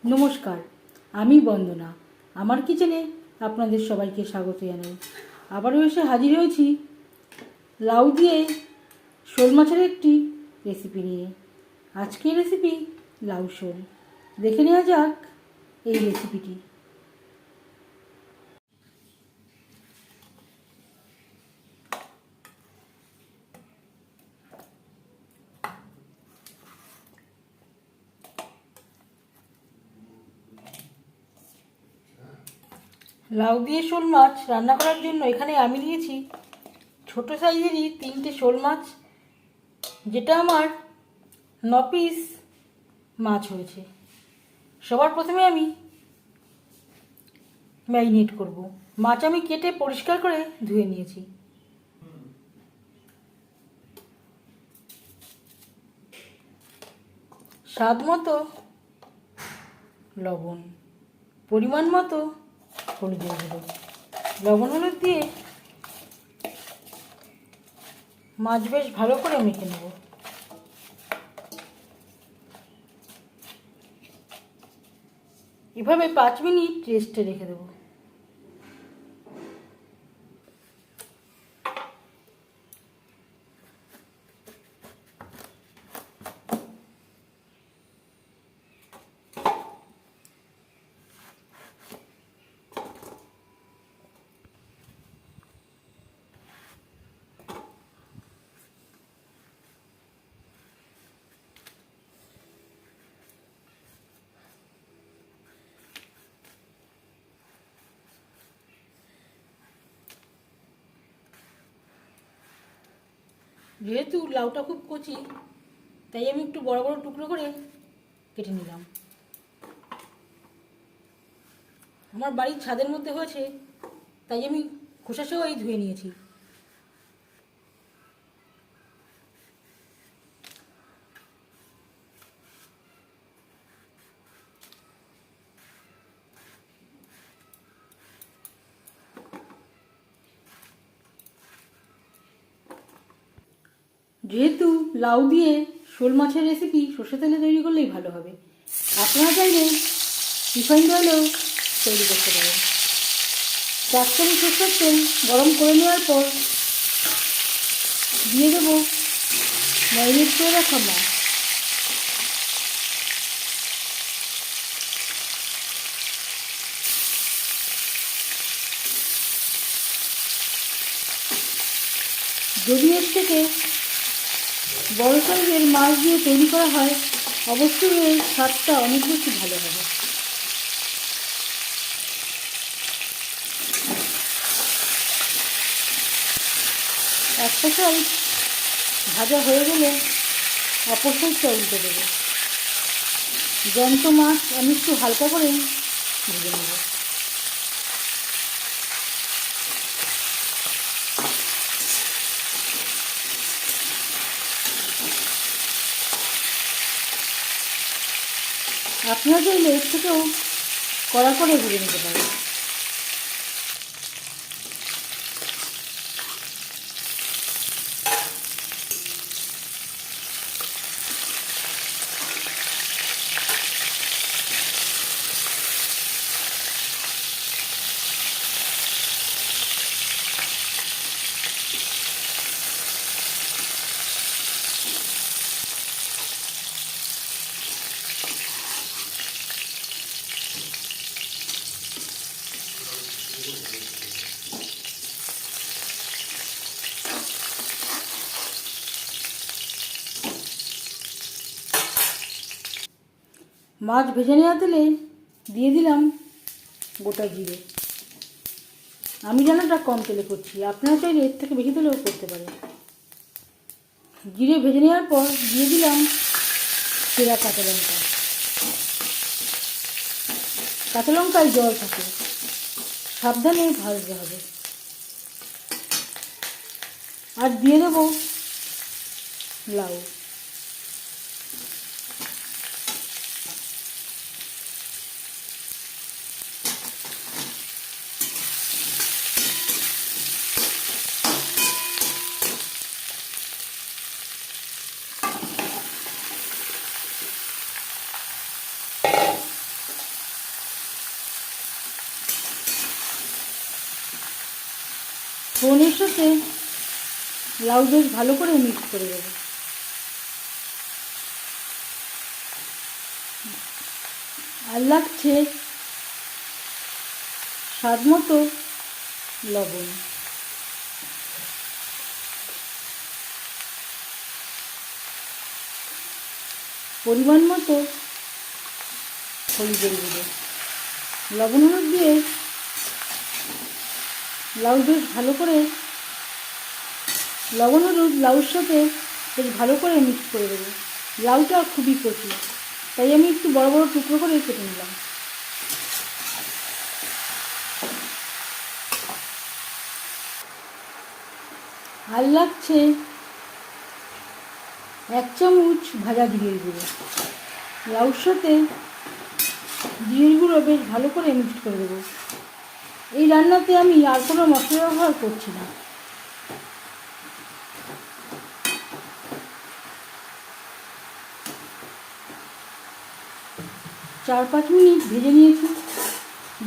নমস্কার, আমি বন্দনা। আমার কিচেনে আপনাদের সবাইকে স্বাগত জানাই। আবারও এসে হাজির হয়েছি লাউ দিয়ে শোল মাছের একটি রেসিপি নিয়ে। আজকের রেসিপি লাউ শোল। দেখে নেওয়া যাক এই রেসিপিটি। লাউ দিয়ে শোল মাছ রান্না করার জন্য এখানে আমি নিয়েছি ছোট সাইজেরই 3টে শোল মাছ, যেটা আমার 9 পিস মাছ হয়েছে। সবার প্রথমে আমি ম্যারিনেট করব। মাছ আমি কেটে পরিষ্কার করে ধুয়ে নিয়েছি। স্বাদ মতো লবণ, পরিমাণ মতো হলুদের গুঁড়ো, লবণ হলুদ দিয়ে মাছ বেশ ভালো করে মেখে নেব। এভাবে 5 মিনিট রেস্টে রেখে দেবো। যেহেতু লাউটা খুব কচি, তাই আমি একটু বড় বড় টুকরো করে কেটে নিলাম। আমার বাড়ির ছাদের মধ্যে হয়েছে, তাই আমি খোসা সহই ধুয়ে নিয়েছি। যেহেতু লাউ দিয়ে শোল মাছের রেসিপি সর্ষে তেলে তৈরি করলেই ভালো হবে। আপনারা চাইলে রিফাইন্ড অয়েলেও তৈরি করতে পারেন। 4 চামচ সরষের তেল গরম করে নেওয়ার পর দিয়ে দেবো ম্যারিনেট করে রাখা মাছ। যদি এর থেকে বড় সাইজের মাছ দিয়ে তৈরি করা হয়, অবশ্যই এর স্বাদটা অনেক বেশি ভালো হবে। একটা সাইড ভাজা হয়ে গেলে অপর সাইডটা উল্টে দেবো। জ্যান্ত মাছ আমি একটু হালকা করে ভেজে নেব। আপনারা চাইলে এর থেকেও কড়া করে ভেজে নিতে পারেন। মাছ ভেজে নেওয়া তেলে দিয়ে দিলাম গোটা জিরে। আমি রান্নাটা কম তেলে করছি, আপনারা চাইলে এর থেকে বেশি তেলেও করতে পারেন। জিরে ভেজে নেওয়ার পর দিয়ে দিলাম চেরা কাঁচা লঙ্কা। কাঁচা লঙ্কায় জল থাকে, সাবধানে ভাজতে হবে। আর দিয়ে দেবো লাউ। ফোড়নের সাথে লাউ বেশ ভালো করে মিক্স করে দেবো। আর লাগছে স্বাদ মতো লবণ। পরিমাণ মতো হলুদের গুঁড়ো, লবণ হলুদ দিয়ে লাউ বেশ ভালো করে, লবণ হলুদ লাউর সাথে বেশ ভালো করে মিক্স করে দেবো। লাউটা খুবই কচি, তাই আমি একটু বড় বড় টুকরো করে কেটে নিলাম। আর লাগছে 1 চামচ ভাজা জিরের গুঁড়ো। লাউর সাথে জিরের গুঁড়ো বেশ ভালো করে মিক্স করে দেবো। এই রান্নাতে আমি আর কোনো মশলা ব্যবহার করছি না। চার 5 মিনিট ভেজে নিয়েছি।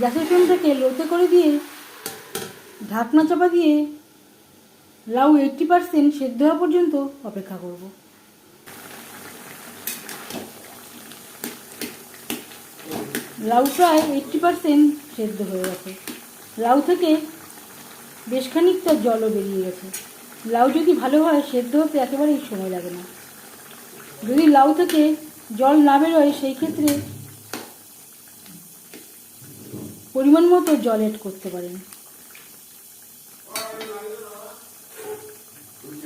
গ্যাসের ফ্লেমটাকে লোতে করে দিয়ে ঢাকনা চাপা দিয়ে লাউ 80% সেদ্ধ হওয়া পর্যন্ত অপেক্ষা করব। লাউ প্রায় 80% সেদ্ধ হয়ে গেছে। লাউ থেকে বেশ খানিকটা জলও বেরিয়ে গেছে। লাউ যদি ভালো হয় সেদ্ধ হতে একেবারেই সময় লাগে না। যদি লাউ থেকে জল না বেরোয় সেই ক্ষেত্রে পরিমাণ মতো জল এড করতে পারেন।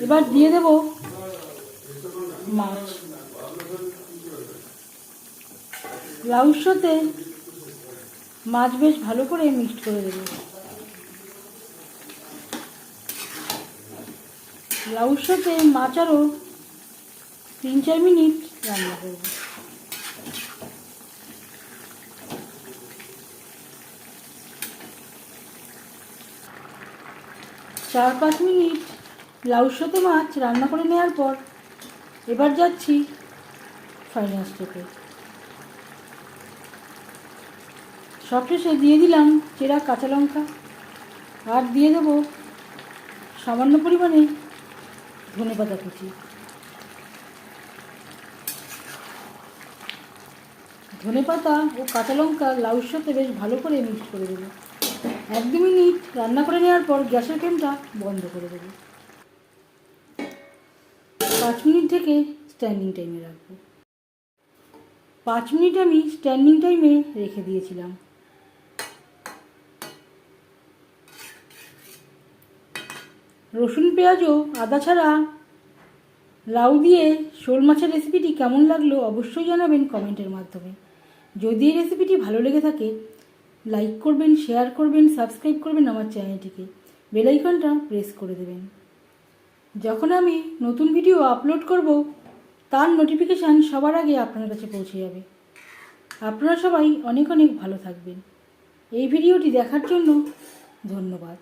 এবার দিয়ে দেব মাছ। লাউর সাথে মাছ বেশ ভালো করে মিক্সড করে দেব। লাউর সাথে মাছ আরও 3-4 মিনিট রান্না করব। চার 5 মিনিট লাউর সাথে মাছ রান্না করে নেওয়ার পর এবার যাচ্ছি ফাইনাল স্টেপে। সবশেষে দিয়ে দিলাম চেরা কাঁচা লঙ্কা, আর দিয়ে দেব সামান্য পরিমাণে ধনেপাতা কুচি। ধনেপাতা ও কাঁচা লঙ্কা লাউর সাথে বেশ ভালো করে মিক্স করে দেবো। 1-2 মিনিট রান্না করে নেওয়ার পর গ্যাসের ফ্লেমটা বন্ধ করে দেবো। 5 মিনিট থেকে স্ট্যান্ডিং টাইমে রাখবো। 5 মিনিট আমি স্ট্যান্ডিং টাইমে রেখে দিয়েছিলাম। রসুন পেঁয়াজ ও আদা ছাড়া লাউ দিয়ে শোল মাছের রেসিপিটি কেমন লাগলো অবশ্যই জানাবেন কমেন্টের মাধ্যমে। যদি এই রেসিপিটি ভালো লেগে থাকে লাইক করবেন, শেয়ার করবেন, সাবস্ক্রাইব করবেন আমার চ্যানেলটিকে, বেল আইকনটা প্রেস করে দেবেন। যখন আমি নতুন ভিডিও আপলোড করব তার নোটিফিকেশান সবার আগে আপনার কাছে পৌঁছে যাবে। আপনারা সবাই অনেক অনেক ভালো থাকবেন। এই ভিডিওটি দেখার জন্য ধন্যবাদ।